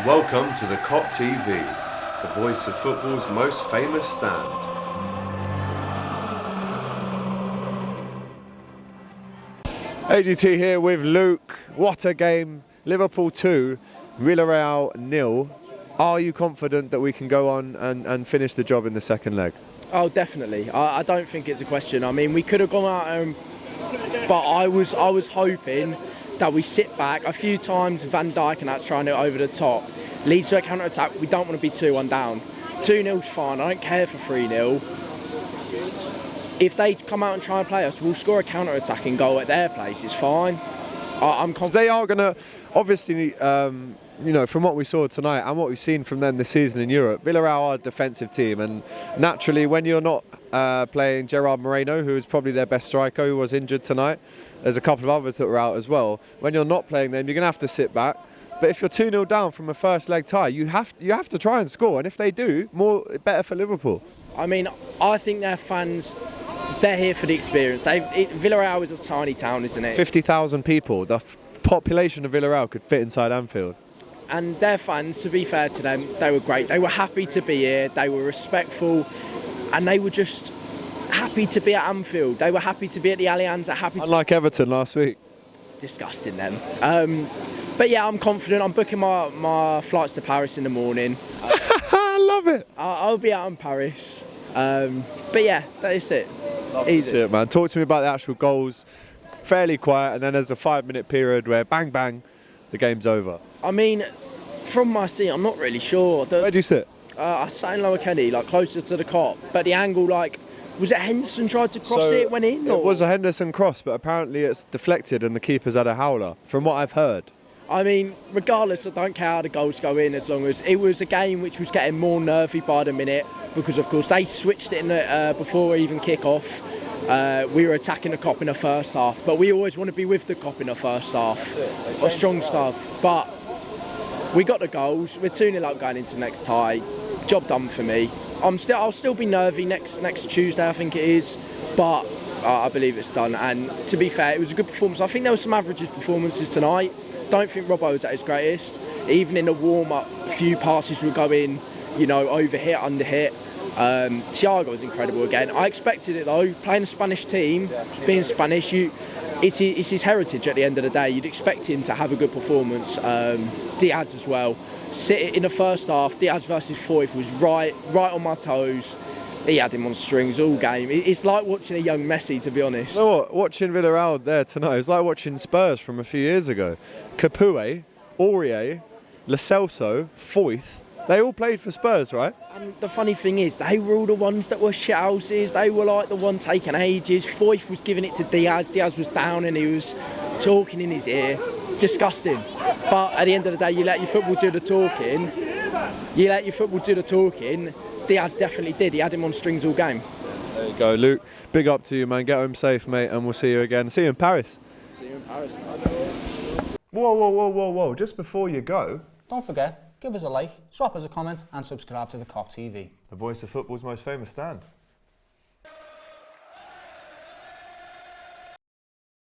Welcome to the Kop TV, the voice of football's most famous stand. AGT here with Luke. What a game. Liverpool 2, Villarreal 0. Are you confident that we can go on and finish the job in the second leg? Oh, definitely. I don't think it's a question. I mean, we could have gone out, but I was hoping that we sit back. A few times Van Dijk and that's trying it over the top. Leads to a counter-attack. We don't want to be 2-1 down. 2-0's fine. I don't care for 3-0. If they come out and try and play us, we'll score a counter-attacking goal at their place. It's fine. I'm confident. They are going to, obviously, you know, from what we saw tonight and what we've seen from them this season in Europe, Villarreal are a defensive team, and naturally when you're not playing Gerard Moreno, who is probably their best striker, who was injured tonight, there's a couple of others that were out as well, when you're not playing them, you're going to have to sit back. But if you're 2-0 down from a first leg tie, you have to try and score, and if they do, better for Liverpool. I mean, I think their fans, they're here for the experience. Villarreal is a tiny town, isn't it? 50,000 people. The population of Villarreal could fit inside Anfield. And their fans, to be fair to them, they were great. They were happy to be here, they were respectful, and they were just happy to be at Anfield. They were happy to be at the Allianz. Unlike Everton last week. Disgusting them. But yeah, I'm confident. I'm booking my flights to Paris in the morning. I love it. I'll be out in Paris. But yeah, that is it. Love to see it, man. Talk to me about the actual goals. Fairly quiet, and then there's a 5-minute period where bang, bang, the game's over. I mean, from my seat, I'm not really sure. Where do you sit? I sat in Lower Kenny, like closer to the Kop. But the angle, like, was it Henderson tried to cross it, went in? It was a Henderson cross, but apparently it's deflected and the keeper's had a howler, from what I've heard. I mean, regardless, I don't care how the goals go in, as long as it was a game which was getting more nervy by the minute, because of course they switched it in before even kick-off. We were attacking the Kop in the first half, but we always want to be with the Kop in the first half. Or strong stuff. But we got the goals. We're 2-0 up going into the next tie. Job done for me. I'll still be nervy next Tuesday, I think it is, but I believe it's done. And to be fair, it was a good performance. I think there were some average performances tonight. Don't think Robbo was at his greatest. Even in the warm-up, a few passes were going, you know, over hit, under hit. Thiago was incredible again. I expected it though. Playing a Spanish team, being Spanish, it's his heritage at the end of the day. You'd expect him to have a good performance. Diaz as well. In the first half, Diaz versus Foyth was right on my toes. He had him on strings all game. It's like watching a young Messi, to be honest. You know what? Watching Villarreal there tonight, it was like watching Spurs from a few years ago. Capoue, Aurier, Lo Celso, Foyth, they all played for Spurs, right? And the funny thing is, they were all the ones that were shithouses. They were like the one taking ages. Foyth was giving it to Diaz. Diaz was down and he was talking in his ear. Disgusting. But at the end of the day, you let your football do the talking. Diaz definitely did. He had him on strings all game. There you go, Luke. Big up to you, man. Get home safe, mate, and we'll see you again. See you in Paris. See you in Paris. Whoa. Just before you go, don't forget, give us a like, drop us a comment and subscribe to the Kop TV. The voice of football's most famous stand.